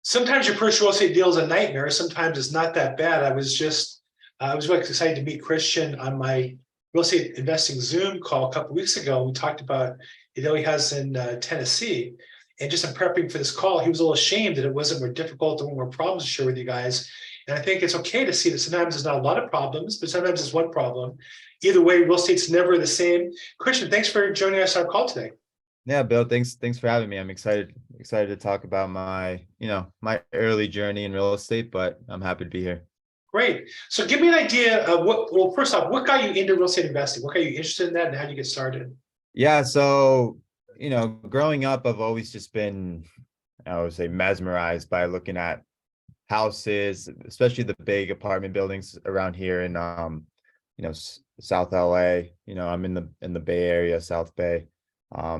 Sometimes your first real estate deal is a nightmare. Sometimes it's not that bad. I was really excited to meet Christian on my real estate investing Zoom call a couple of weeks ago. We talked about the deal he has in Tennessee. And just in prepping for this call, he was a little ashamed that it wasn't more difficult or more problems to share with you guys. And I think it's okay to see that sometimes there's not a lot of problems, but sometimes it's one problem. Either way, real estate's never the same. Christian, thanks for joining us on our call today. Yeah, Bill, thanks for having me. I'm excited to talk about my early journey in real estate, but I'm happy to be here. Great. So give me an idea of first off, what got you into real estate investing? What got you interested in that and how did you get started? Yeah, so growing up, I've always just been, I would say, mesmerized by looking at houses, especially the big apartment buildings around here in South LA. I'm in the Bay Area, South Bay.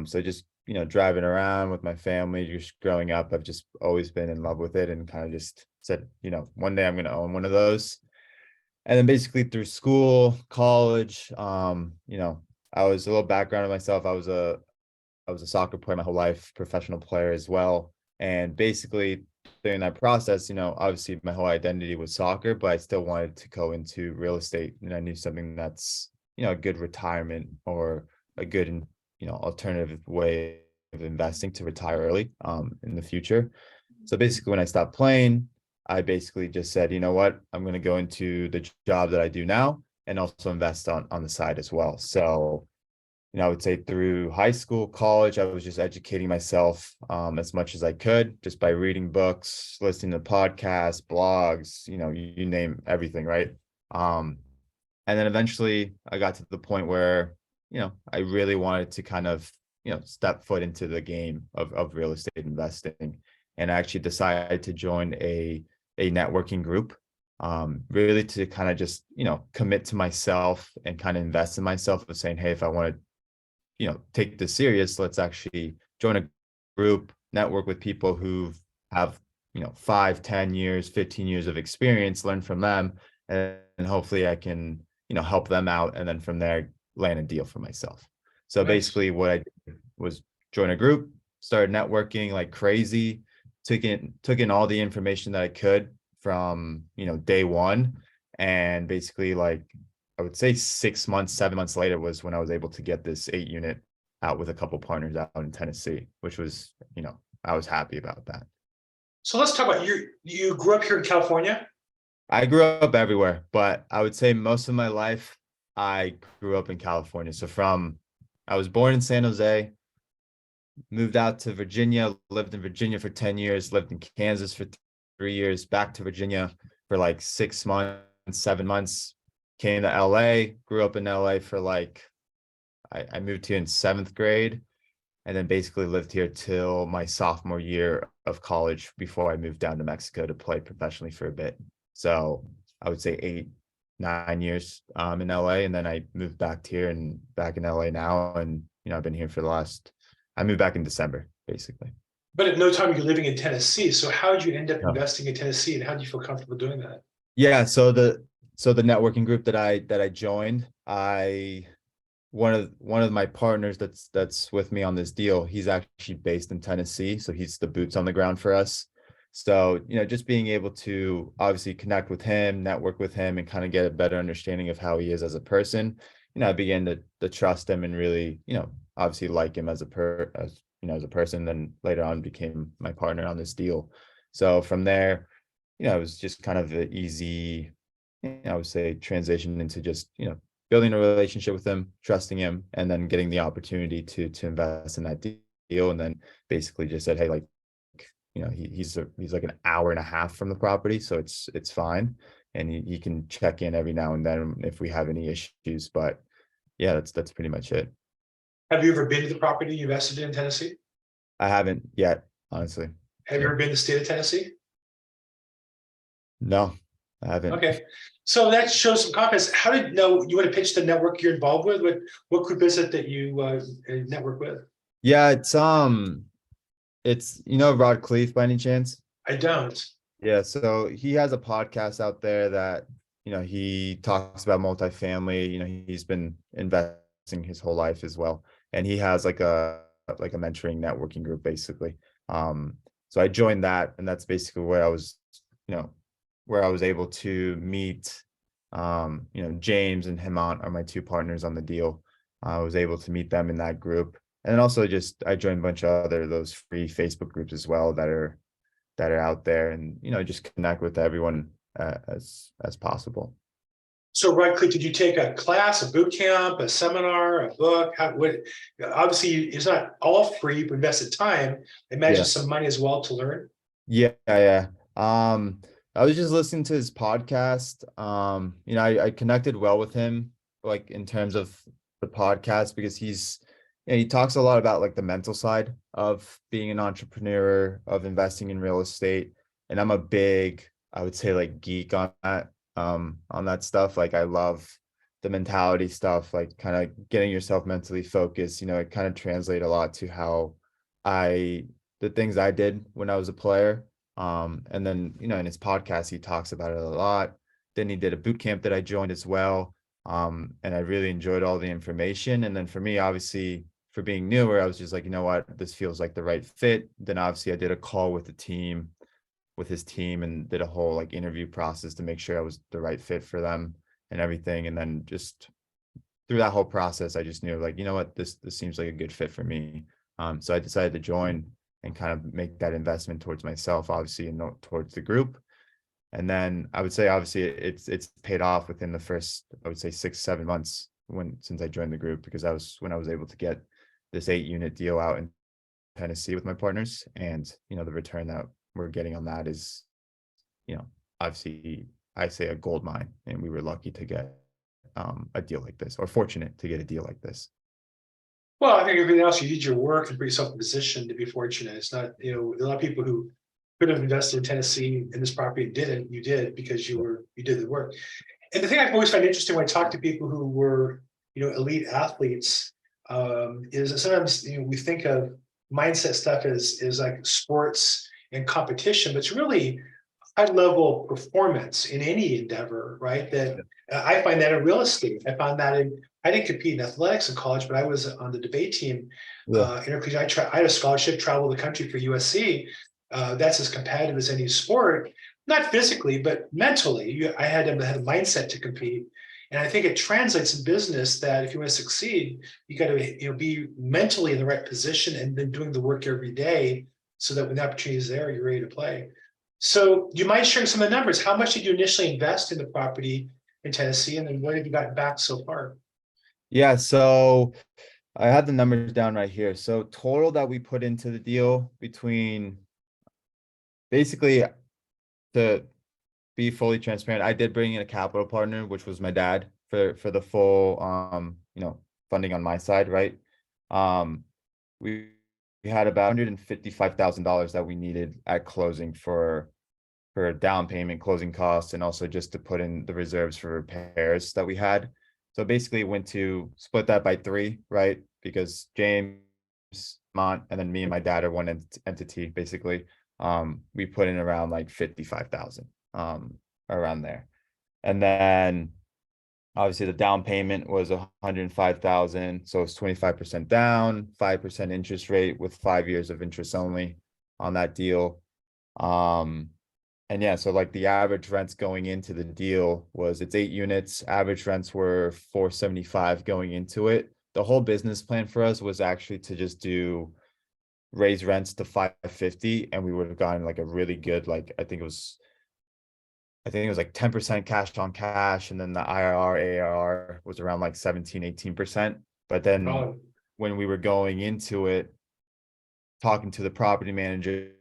So just driving around with my family, just growing up, I've just always been in love with it and kind of just said, one day I'm going to own one of those. And then basically through school, college, I was a little background of myself. I was a soccer player my whole life, professional player as well. And basically during that process, obviously my whole identity was soccer, but I still wanted to go into real estate. And I knew something that's, a good retirement or a good, alternative way of investing to retire early in the future. So basically when I stopped playing, I basically just said, you know what, I'm going to go into the job that I do now and also invest on the side as well. So I would say through high school, college, I was just educating myself as much as I could, just by reading books, listening to podcasts, blogs, you name everything, right? And then eventually I got to the point where, I really wanted to kind of, step foot into the game of real estate investing. And I actually decided to join a networking group, really to kind of just, commit to myself and kind of invest in myself of saying, hey, if I want to take this serious, let's actually join a group, network with people who have 5, 10 years, 15 years of experience, learn from them, and hopefully I can help them out, and then from there land a deal for myself. So Nice. basically what I did was join a group, started networking like crazy, took in all the information that I could from day one, and basically, like, I would say 6 months, 7 months later was when I was able to get this 8 unit out with a couple partners out in Tennessee, which was, I was happy about that. So let's talk about you grew up here in California. I grew up everywhere, but I would say most of my life I grew up in California. So I was born in San Jose, moved out to Virginia, lived in Virginia for 10 years, lived in Kansas for 3 years, back to Virginia for like 6 months, 7 months, came to LA, grew up in LA for like, I moved here in 7th grade, and then basically lived here till my sophomore year of college before I moved down to Mexico to play professionally for a bit. So I would say 8, 9 years in LA, and then I moved back here and back in LA now. And I've been here for I moved back in December, basically. But at no time you're living in Tennessee. So how did you end up No. investing in Tennessee and how do you feel comfortable doing that? Yeah, so the networking group that I joined, one of my partners that's with me on this deal, he's actually based in Tennessee, so he's the boots on the ground for us. So just being able to obviously connect with him, network with him, and kind of get a better understanding of how he is as a person, I began to trust him and really obviously like him as a person. Then later on became my partner on this deal. So from there, it was just kind of an easy, I would say, transition into just building a relationship with him, trusting him, and then getting the opportunity to invest in that deal. And then basically just said, hey, like, he's like an hour and a half from the property, so it's fine, and he can check in every now and then if we have any issues. But yeah, that's pretty much it. Have you ever been to the property you invested in Tennessee? I haven't yet, honestly. Have you ever been to the state of Tennessee? No, I haven't. Okay. So that shows some confidence. How did you want to pitch the network you're involved with? What group is it that you network with? Yeah, it's Rod Cleef by any chance? I don't. Yeah, so he has a podcast out there that he talks about multifamily. He's been investing his whole life as well, and he has like a mentoring networking group basically. So I joined that, and that's basically where I was, where I was able to meet, James and Hemant are my two partners on the deal. I was able to meet them in that group. And then also just I joined a bunch of other those free Facebook groups as well that are out there, and just connect with everyone as possible. So right click, did you take a class, a boot camp, a seminar, a book? Obviously it's not all free, you invested time, I imagine Yeah. some money as well to learn. Yeah. I was just listening to his podcast. I connected well with him, like in terms of the podcast, because he talks a lot about like the mental side of being an entrepreneur, of investing in real estate. And I'm a big, I would say, like geek on that stuff. Like I love the mentality stuff, like kind of getting yourself mentally focused. It kind of translate a lot to how the things I did when I was a player. And then, in his podcast, he talks about it a lot. Then he did a boot camp that I joined as well. And I really enjoyed all the information. And then for me, obviously, for being newer, I was just like, you know what, this feels like the right fit. Then obviously I did a call with his team, and did a whole like interview process to make sure I was the right fit for them and everything. And then just through that whole process, I just knew, like, you know what, this seems like a good fit for me. So I decided to join and kind of make that investment towards myself, obviously, and not towards the group. And then I would say, obviously, it's paid off within the first, I would say, 6-7 months since I joined the group, because that was when I was able to get this 8-unit deal out in Tennessee with my partners. And the return that we're getting on that is, obviously, I say a gold mine, and we were lucky to get a deal like this, or fortunate to get a deal like this. Well, I think everything else, you did your work and put yourself in a position to be fortunate. It's not, a lot of people who could have invested in Tennessee in this property and didn't, you did because you did the work. And the thing I always find interesting when I talk to people who were, elite athletes, is that sometimes we think of mindset stuff as like sports and competition, but it's really high level performance in any endeavor, right? That I find that in real estate. I found that I didn't compete in athletics in college, but I was on the debate team. Yeah. I had a scholarship, travel the country for USC. That's as competitive as any sport, not physically, but mentally. I had a mindset to compete. And I think it translates in business that if you want to succeed, you got to be mentally in the right position and then doing the work every day so that when the opportunity is there, you're ready to play. So do you mind sharing some of the numbers? How much did you initially invest in the property in Tennessee? And then what have you gotten back so far? Yeah, so I had the numbers down right here. So total that we put into the deal, between basically, to be fully transparent, I did bring in a capital partner, which was my dad, for the full funding on my side, right? We had about $155,000 that we needed at closing for a down payment, closing costs, and also just to put in the reserves for repairs that we had. So basically went to split that by 3, right? Because James, Mont, and then me and my dad are one entity, basically. We put in around like 55,000, around there. And then obviously the down payment was 105,000. So it's 25% down, 5% interest rate with 5 years of interest only on that deal. And yeah, so like the average rents going into the deal was, it's 8 units. Average rents were $475 going into it. The whole business plan for us was actually to just raise rents to $550, and we would have gotten like a really good, like I think it was like 10% cash on cash, and then the IRR ARR was around like 17-18%. But then Oh, when we were going into it, talking to the property managers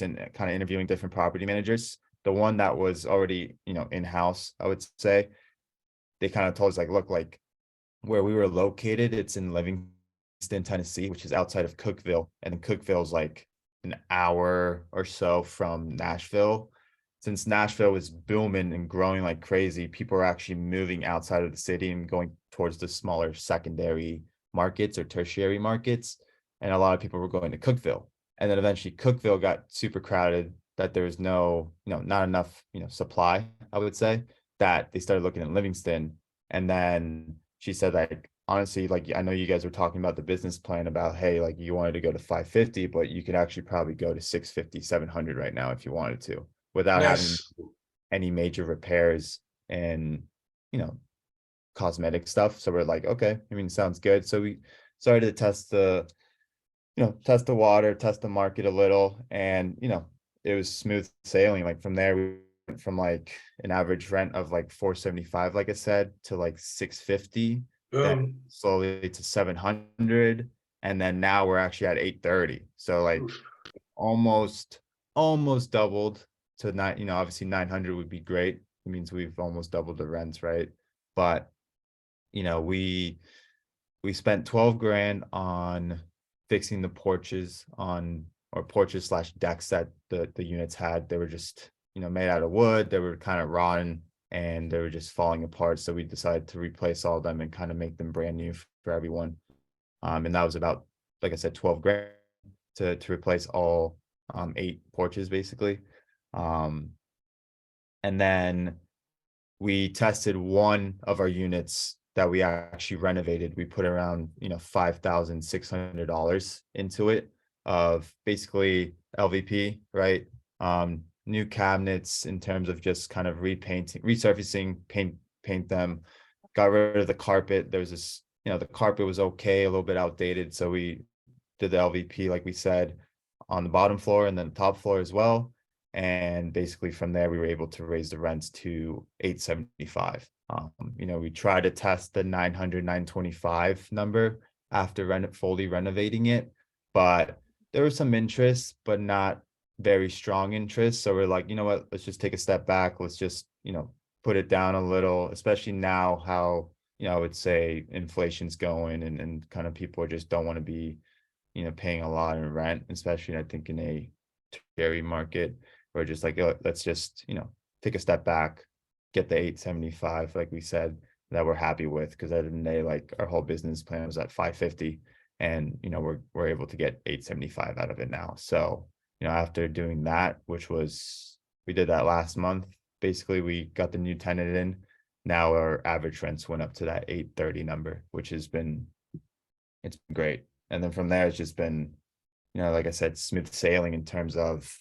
and kind of interviewing different property managers, the one that was already in-house, I would say, they kind of told us, like, look, like where we were located, it's in Livingston, Tennessee, which is outside of Cookeville, and then Cookeville's like an hour or so from Nashville. Since Nashville was booming and growing like crazy, people are actually moving outside of the city and going towards the smaller secondary markets or tertiary markets. And a lot of people were going to Cookeville. And then eventually Cookeville got super crowded, that there was not enough, supply, I would say, that they started looking at Livingston. And then she said, like, honestly, like I know you guys were talking about the business plan about, hey, like you wanted to go to 550, but you could actually probably go to 650, 700 right now if you wanted to, without having Nice. any major repairs and, you know, cosmetic stuff. So we're like, okay, I mean, sounds good. So we started to test the water, test the market a little, and it was smooth sailing. Like from there, we went from like an average rent of like 475, like I said, to like 650, then Boom. slowly to 700, and then now we're actually at 830. So like Oof. almost almost doubled to nine. Obviously 900 would be great. It means we've almost doubled the rents, right? But you know, we spent 12 grand on fixing the porches on or porches slash decks that the units had. They were just, made out of wood. They were kind of rotten and they were just falling apart. So we decided to replace all of them and kind of make them brand new for everyone. And that was about, like I said, 12 grand to replace all 8 porches basically. Um, and then we tested one of our units that we actually renovated. We put around, $5,600 into it of basically LVP, right? New cabinets in terms of just kind of repainting, resurfacing, paint them, got rid of the carpet. There was this, the carpet was okay, a little bit outdated. So we did the LVP, like we said, on the bottom floor and then the top floor as well. And basically from there, we were able to raise the rents to 875. We tried to test the 900, 925 number after fully renovating it, but there was some interest, but not very strong interest. So we're like, you know what, let's just take a step back. Let's just, put it down a little, especially now how, I would say inflation's going and kind of people just don't want to be, paying a lot in rent, especially I think in a tertiary market. We're just like, let's just, take a step back, get the 875, like we said, that we're happy with. Cause at the end of the day, like our whole business plan was at 550 and, we're able to get 875 out of it now. So, after doing that, we did that last month, basically we got the new tenant in. Now our average rents went up to that 830 number, which it's been great. And then from there, it's just been, like I said, smooth sailing in terms of,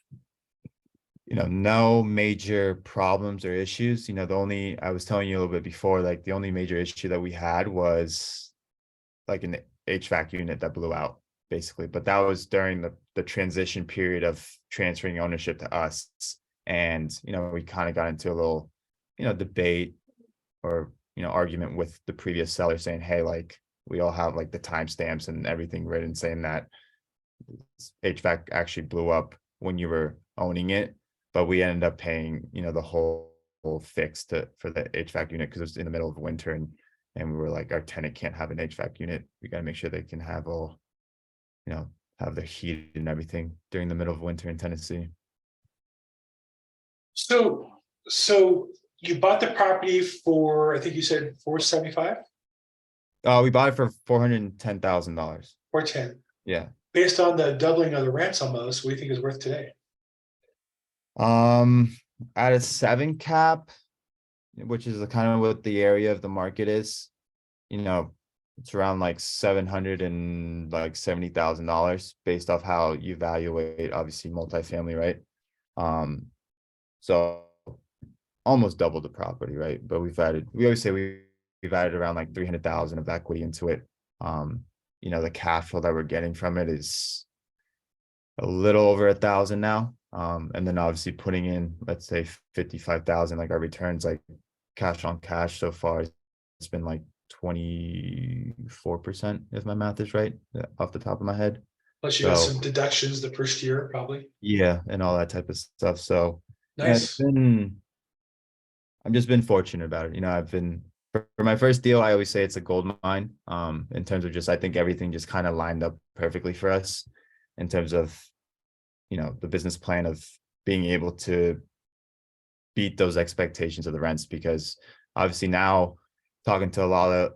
no major problems or issues. I was telling you a little bit before, like the only major issue that we had was like an HVAC unit that blew out, basically. But that was during the transition period of transferring ownership to us. And, we kind of got into a little, debate or, argument with the previous seller saying, hey, like we all have like the timestamps and everything written saying that HVAC actually blew up when you were owning it, but we ended up paying, the whole fix for the HVAC unit because it was in the middle of winter and we were like, our tenant can't have an HVAC unit. We got to make sure they can have have their heat and everything during the middle of winter in Tennessee. So you bought the property for, I think you said 475, We bought it for $410,000. 410. Yeah. Based on the doubling of the rents almost, what do you think is worth today? At a 7 cap, which is kind of what the area of the market is, it's around like $770,000 based off how you evaluate obviously multifamily, right? So almost double the property, right? But we always say we've added around like 300,000 of equity into it. The cash flow that we're getting from it is a little over 1,000 now. And then obviously putting in, let's say 55,000, like our returns, like cash on cash so far, it's been like 24%, if my math is right, off the top of my head. Plus you got So some deductions the first year, probably. yeah, and all that type of stuff. So Nice. I've just been fortunate about it. I've been for my first deal, I always say it's a gold mine. In terms of just I think everything just kind of lined up perfectly for us in terms of the business plan of being able to beat those expectations of the rents, because obviously now talking to a lot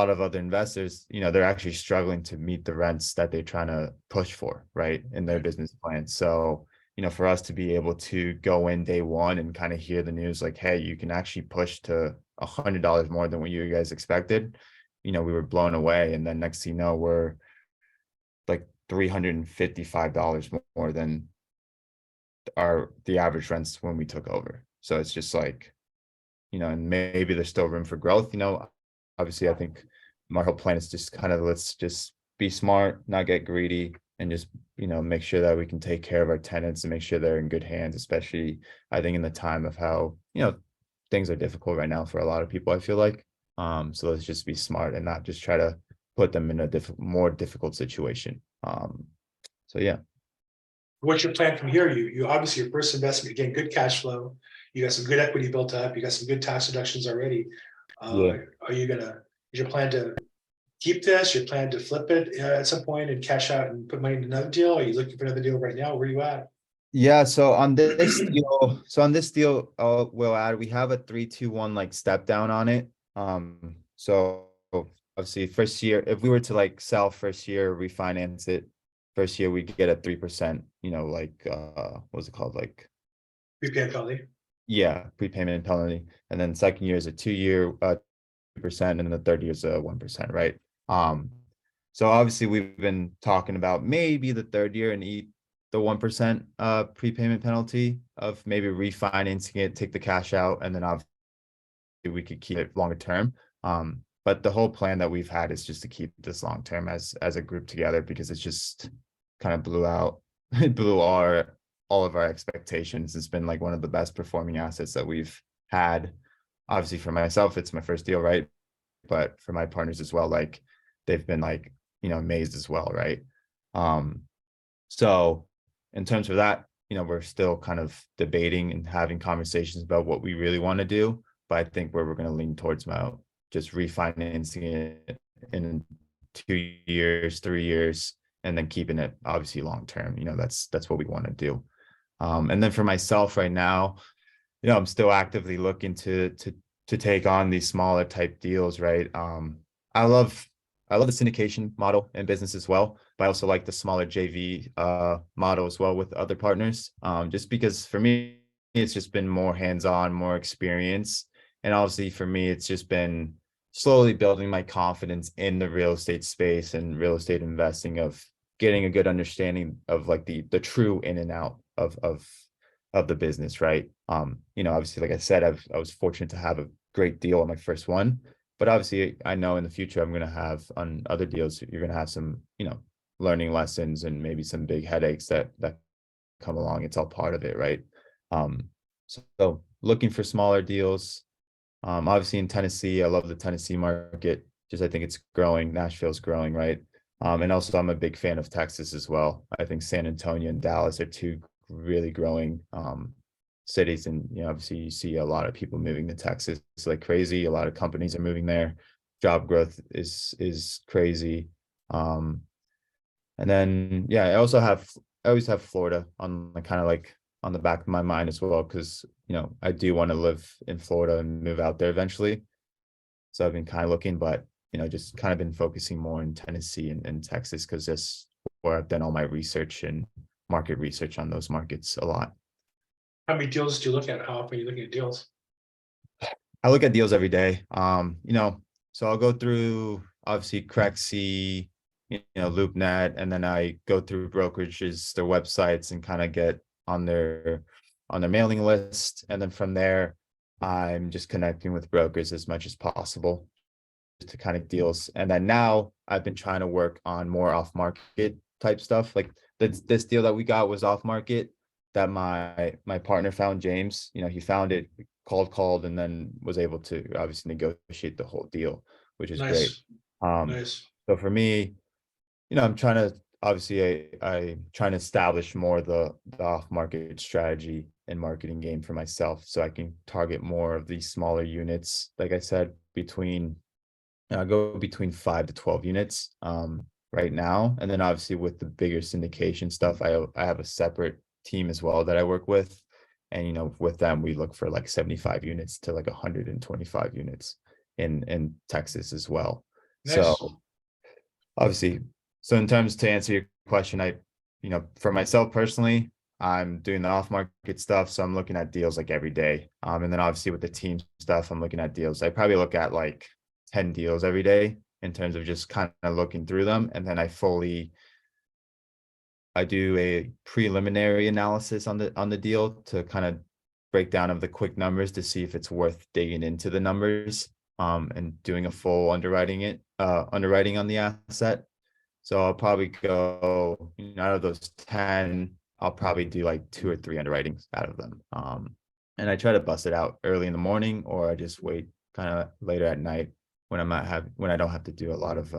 of other investors, they're actually struggling to meet the rents that they're trying to push for, right, in their business plan. So for us to be able to go in day one and kind of hear the news like, hey, you can actually push to $100 more than what you guys expected, we were blown away. And then next thing you know, we're like $355 more than the average rents when we took over. So it's just like, and maybe there's still room for growth, obviously I think my whole plan is just kind of, let's just be smart, not get greedy, and just, make sure that we can take care of our tenants and make sure they're in good hands, especially I think in the time of how, things are difficult right now for a lot of people, I feel like. So let's just be smart and not just try to put them in a more difficult situation. So yeah. What's your plan from here? You obviously your first investment, you're getting good cash flow. You got some good equity built up. You got some good tax deductions already. Yeah. Is your plan to keep this? Your plan to flip it at some point and cash out and put money in another deal? Are you looking for another deal right now? Where are you at? Yeah, so on this deal, we'll add, we have a 3-2-1 like step down on it. So obviously first year, if we were to like sell first year, refinance it, first year we get a 3%, what's it called? Like, Prepayment penalty. yeah, prepayment penalty. And then second year is a 2-year 2%, and then the third year is a 1%, right? So obviously we've been talking about maybe the third year and eat the 1% prepayment penalty of maybe refinancing it, take the cash out, and then obviously we could keep it longer term. But the whole plan that we've had is just to keep this long term as a group together, because it's just kind of it blew all of our expectations. It's been like one of the best performing assets that we've had. Obviously for myself, it's my first deal, right? But for my partners as well, like they've been like, amazed as well, right? So in terms of that, we're still kind of debating and having conversations about what we really want to do. But I think where we're going to lean towards about just refinancing it in 2 years, 3 years, and then keeping it obviously long term. That's what we want to do. And then for myself right now, I'm still actively looking to take on these smaller type deals, right? I love the syndication model in business as well, but I also like the smaller JV model as well with other partners. Just because for me, it's just been more hands-on, more experience. And obviously for me, it's just been slowly building my confidence in the real estate space and real estate investing, of getting a good understanding of like the true in and out of the business, right? Obviously, like I said, I was fortunate to have a great deal on my first one, but obviously I know in the future I'm going to have on other deals, you're going to have some, learning lessons and maybe some big headaches that come along. It's all part of it, right? So looking for smaller deals. Obviously in Tennessee, I love the Tennessee market. Just I think it's growing. Nashville's growing, right? And also I'm a big fan of Texas as well. I think San Antonio and Dallas are two really growing cities, and obviously you see a lot of people moving to Texas like crazy. A lot of companies are moving there. Job growth is crazy. And then yeah, I always have Florida on like kind of like on the back of my mind as well, because I do want to live in Florida and move out there eventually. So I've been kind of looking, but just kind of been focusing more in Tennessee and Texas, because that's where I've done all my research and market research on those markets a lot. How many deals do you look at? How often are you looking at deals? I look at deals every day. So I'll go through obviously Crexy, LoopNet, and then I go through brokerages, their websites, and kind of get on their mailing list. And then from there, I'm just connecting with brokers as much as possible to kind of deals. And then now I've been trying to work on more off market type stuff. Like this deal that we got was off market, that my partner found, James. He found it, called, and then was able to obviously negotiate the whole deal, which is great. Nice, Um, nice. so for me, I'm trying to obviously I trying to establish more the off market strategy and marketing game for myself, so I can target more of these smaller units. Like I said, I go between 5 to 12 units right now. And then obviously with the bigger syndication stuff, I have a separate team as well that I work with. And with them, we look for like 75 units to like 125 units in Texas as well. So Nice. obviously, so in terms to answer your question, for myself personally, I'm doing the off market stuff. So I'm looking at deals like every day. And then obviously with the team stuff, I'm looking at deals. I probably look at like 10 deals every day. in terms of just kind of looking through them. And then I do a preliminary analysis on the deal to kind of break down of the quick numbers to see if it's worth digging into the numbers, and doing a full underwriting on the asset. So I'll probably go, out of those 10, I'll probably do like 2 or 3 underwritings out of them. And I try to bust it out early in the morning, or I just wait kind of later at night when when I don't have to do a lot of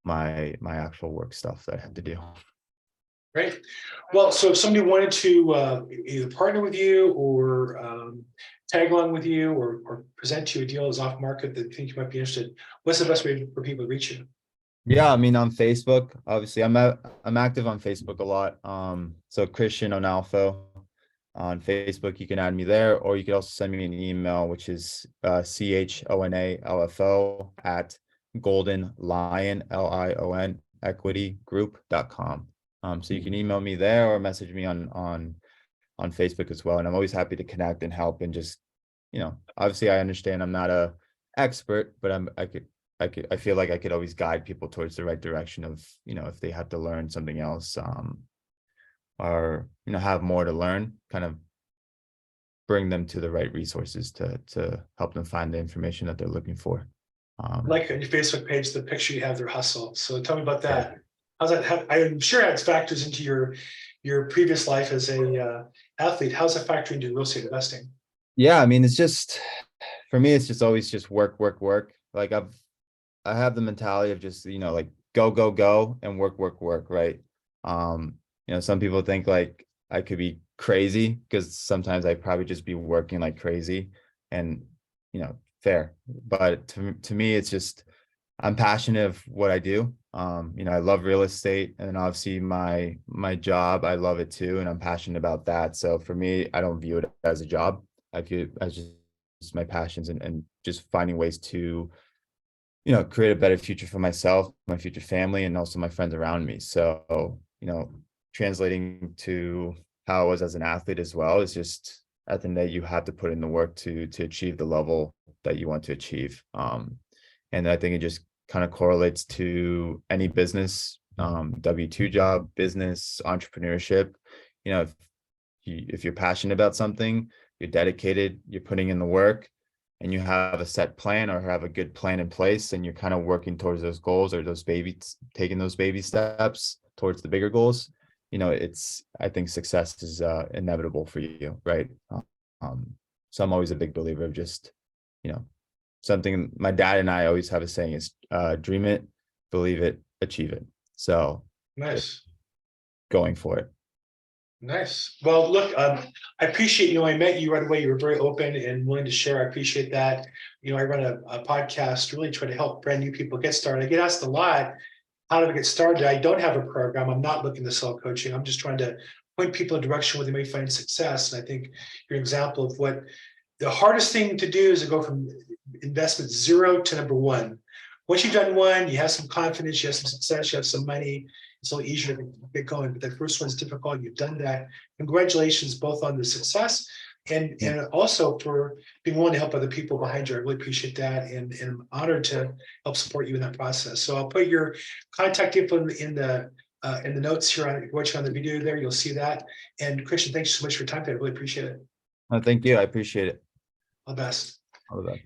my actual work stuff that I have to do. Great. Well, so if somebody wanted to either partner with you or tag along with you or present you a deal as off market that you think you might be interested, what's the best way for people to reach you? Yeah, I mean, on Facebook, obviously I'm active on Facebook a lot. So Christian Onalfo on Facebook, you can add me there, or you could also send me an email, which is CHONALFO at Golden Lion, LION equitygroup.com. So you can email me there or message me on Facebook as well. And I'm always happy to connect and help, and just, obviously I understand I'm not a expert, but I feel like I could always guide people towards the right direction of, if they have to learn something else, or, have more to learn, kind of bring them to the right resources to help them find the information that they're looking for. Like on your Facebook page, the picture you have their hustle. So tell me about that. Yeah. How's that? I'm sure it factors into your previous life as a athlete. How's that factor into real estate investing? Yeah, I mean, it's just, for me, it's just always just work, work, work. Like I have the mentality of just, like go, go, go and work, work, work, right? Some people think like I could be crazy because sometimes I probably just be working like crazy, and, fair. But to me, it's just, I'm passionate of what I do. I love real estate, and then obviously my job, I love it too, and I'm passionate about that. So for me, I don't view it as a job. I view it as just my passions, and just finding ways to, create a better future for myself, my future family, and also my friends around me. So, translating to how I was as an athlete as well, is just, at the end of the day, you have to put in the work to achieve the level that you want to achieve. And I think it just kind of correlates to any business, W-2 job, business, entrepreneurship. If you're passionate about something, you're dedicated, you're putting in the work, and you have a set plan or have a good plan in place, and you're kind of working towards those goals, or taking those baby steps towards the bigger goals, I think success is inevitable for you, right? So I'm always a big believer of just, something my dad and I always have a saying is, dream it, believe it, achieve it. So Nice. going for it. Nice. Well, look, I appreciate, I met you right away. You were very open and willing to share. I appreciate that. I run a podcast, really try to help brand new people get started. I get asked a lot, how do I get started? I don't have a program. I'm not looking to sell coaching. I'm just trying to point people in a direction where they may find success. And I think you're an example of what the hardest thing to do is to go from investment 0 to number 1. Once you've done 1, you have some confidence, you have some success, you have some money. It's a little easier to get going, but the first one's difficult. You've done that. Congratulations both on the success and also for being willing to help other people behind you. I really appreciate that, and I'm honored to help support you in that process. So I'll put your contact info in the notes here on watching on the video there. You'll see that. And Christian, thanks so much for your time today. I really appreciate it. Thank you. I appreciate it. All the best. All the best.